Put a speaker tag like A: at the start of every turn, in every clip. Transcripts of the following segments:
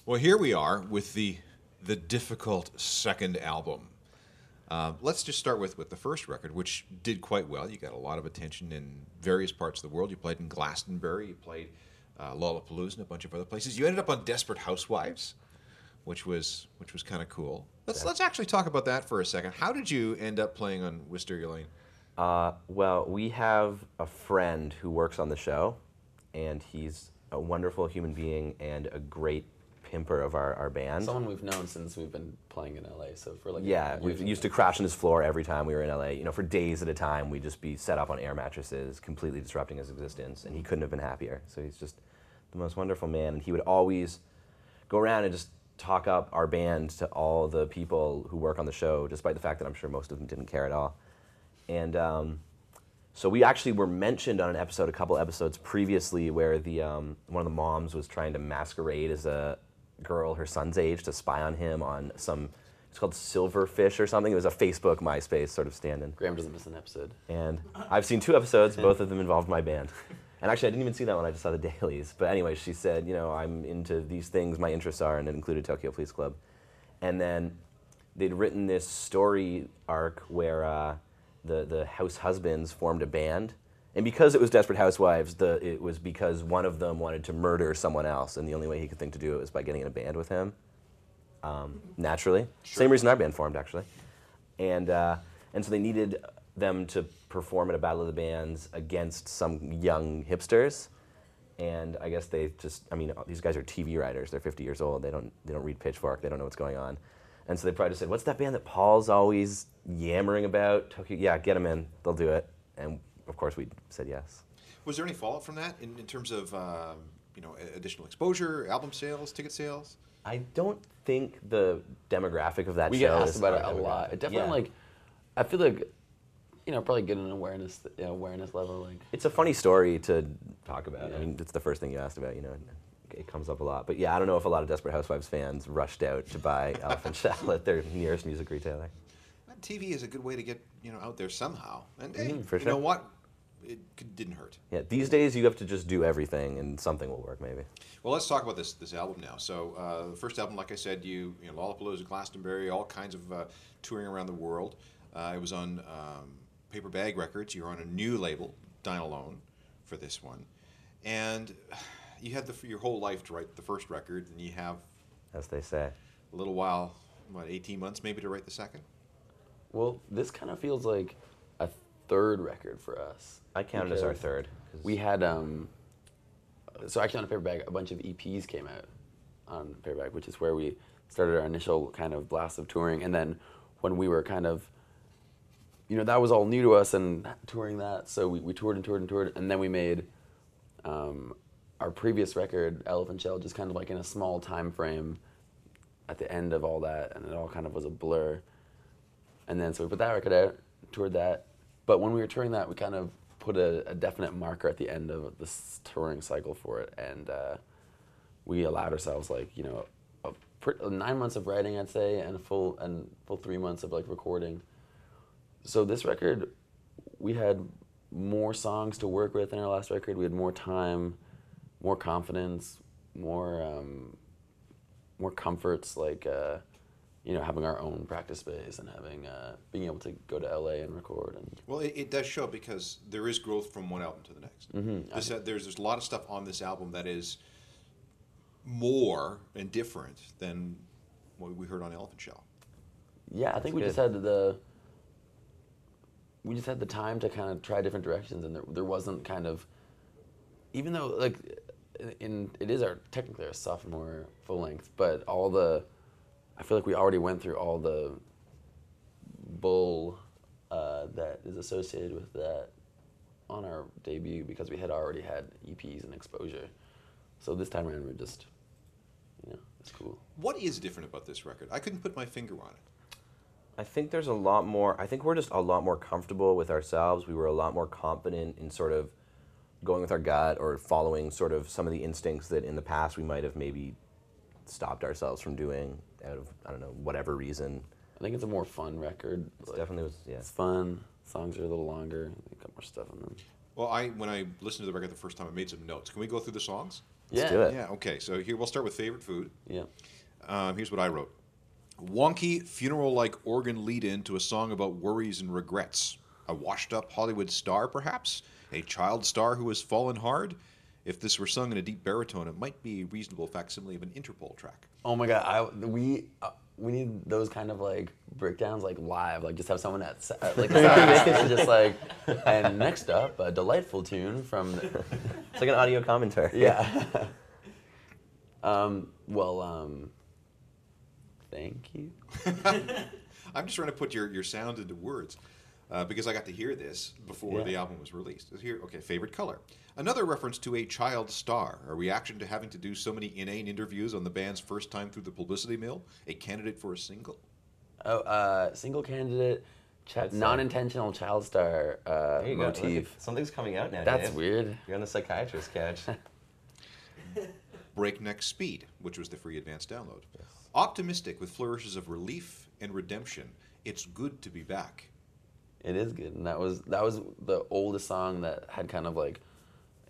A: Well, here we are with the difficult second album. Let's just start with the first record, which did quite well. You got a lot of attention in various parts of the world. You played in Glastonbury, you played Lollapalooza, and a bunch of other places. You ended up on Desperate Housewives, which was kind of cool. Let's actually talk about that for a second. How did you end up playing on Wisteria Lane?
B: Well, we have a friend who works on the show, and he's a wonderful human being and a great pimper of our band.
C: Someone we've known since we've been playing in LA, so for like
B: yeah, we used to crash on his floor every time we were in LA. You know, for days at a time, we'd just be set up on air mattresses, completely disrupting his existence, and he couldn't have been happier. So he's just the most wonderful man, and he would always go around and just talk up our band to all the people who work on the show, despite the fact that I'm sure most of them didn't care at all. And so we actually were mentioned on an episode, a couple episodes previously, where the one of the moms was trying to masquerade as a girl her son's age to spy on him on some, it's called Silverfish or something. It was a Facebook, MySpace sort of stand-in.
C: Graham doesn't miss an episode.
B: And I've seen 2 episodes, both of them involved my band. And actually, I didn't even see that one, I just saw the dailies. But anyway, she said, you know, I'm into these things, my interests are, and it included Tokyo Police Club. And then they'd written this story arc where the house husbands formed a band. And because it was Desperate Housewives, it was because one of them wanted to murder someone else, and the only way he could think to do it was by getting in a band with him, naturally. Sure. Same reason our band formed, actually. And so they needed them to perform at a Battle of the Bands against some young hipsters. And I guess they just, I mean, these guys are TV writers. They're 50 years old. They don't read Pitchfork. They don't know what's going on. And so they probably just said, what's that band that Paul's always yammering about? Tokyo, yeah, get them in. They'll do it. And of course, we said yes.
A: Was there any fallout from that in terms of additional exposure, album sales, ticket sales?
B: I don't think the demographic of that
C: we
B: show
C: get asked
B: is
C: about it a lot. It definitely
B: yeah.
C: like, I feel like, probably get an awareness level. Like,
B: it's a funny story to talk about. Yeah. I mean, it's the first thing you asked about. It comes up a lot. But yeah, I don't know if a lot of Desperate Housewives fans rushed out to buy Elephant Shell at their nearest music retailer.
A: TV is a good way to get out there somehow, and
B: for sure.
A: You know what? It didn't hurt.
B: Yeah, these days you have to just do everything, and something will work maybe.
A: Well, let's talk about this album now. So the first album, like I said, you Lollapalooza, Glastonbury, all kinds of touring around the world. It was on Paper Bag Records. You're on a new label, Dine Alone, for this one, and you had your whole life to write the first record, and you have,
B: as they say,
A: a little while, 18 months maybe to write the second.
C: Well, this kind of feels like a third record for us.
B: I count it as our third.
C: We had, so actually on Paperback, a bunch of EPs came out on Paperback, which is where we started our initial kind of blast of touring. And then when we were kind of, that was all new to us and touring that, so we toured and toured and toured. And then we made our previous record, Elephant Shell, just kind of like in a small time frame at the end of all that, and it all kind of was a blur. And then so we put that record out, toured that. But when we were touring that, we kind of put a definite marker at the end of this touring cycle for it. And we allowed ourselves 9 months of writing, I'd say, and full 3 months of recording. So this record, we had more songs to work with in our last record. We had more time, more confidence, more comforts, having our own practice space and having being able to go to LA and record. And
A: well, it does show because there is growth from one album to the next.
C: Mm-hmm.
A: There's a lot of stuff on this album that is more and different than what we heard on Elephant Shell.
C: Yeah, I think we just had the time to kind of try different directions, and there wasn't kind of, even though it is technically our sophomore full length, but I feel like we already went through all the bull that is associated with that on our debut because we had already had EPs and exposure. So this time around we're just, it's cool.
A: What is different about this record? I couldn't put my finger on it.
B: I think there's a lot more, I think we're just a lot more comfortable with ourselves. We were a lot more confident in sort of going with our gut or following sort of some of the instincts that in the past we might have maybe stopped ourselves from doing out of, I don't know, whatever reason.
C: I think it's a more fun record.
B: It definitely was, yeah.
C: It's fun. Songs are a little longer. They've got more stuff in them.
A: Well, when I listened to the record the first time, I made some notes. Can we go through the songs?
B: Let's do it.
A: Yeah, okay. So here we'll start with favorite food.
C: Yeah.
A: Here's what I wrote. Wonky, funeral-like organ lead-in to a song about worries and regrets. A washed-up Hollywood star, perhaps? A child star who has fallen hard? If this were sung in a deep baritone, it might be a reasonable facsimile of an Interpol track.
C: Oh my God, we need those kind of like breakdowns like live, like just have someone at like just like, and next up a delightful tune from.
B: It's like an audio commentary.
C: Yeah. Thank you.
A: I'm just trying to put your sound into words because I got to hear this before the album was released. Here, okay, favorite color. Another reference to a child star, a reaction to having to do so many inane interviews on the band's first time through the publicity mill, a candidate for a single.
C: Oh, single candidate, non-intentional child star
B: There you
C: motif.
B: go. Something's coming out now,
C: That's
B: Dave.
C: weird.
B: You're on the psychiatrist couch.
A: Breakneck Speed, which was the free advanced download. Yes. Optimistic with flourishes of relief and redemption. It's good to be back.
C: It is good, and that was the oldest song that had kind of like,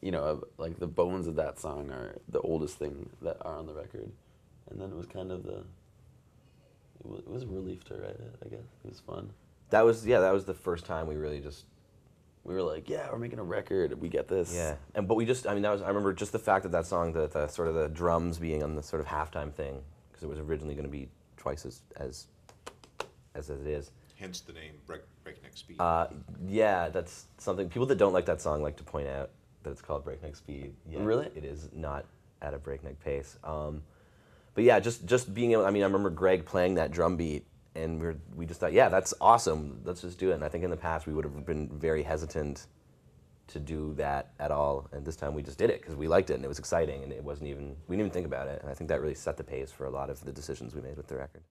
C: you know, like the bones of that song are the oldest thing that are on the record, and then it was kind of it was a relief to write it. I guess it was fun.
B: That was the first time we really just.
C: We were like, yeah, we're making a record. We get this.
B: Yeah, but we just, I remember just the fact that song, the sort of the drums being on the sort of halftime thing, because it was originally going to be twice as it is.
A: Hence the name Breakneck Speed.
B: Yeah, that's something people that don't like that song like to point out that it's called Breakneck Speed. Yeah,
C: really?
B: It is not at a breakneck pace. But yeah, just being able. I remember Greg playing that drum beat. And we just thought, yeah, that's awesome. Let's just do it. And I think in the past we would have been very hesitant to do that at all. And this time we just did it because we liked it and it was exciting and we didn't even think about it. And I think that really set the pace for a lot of the decisions we made with the record.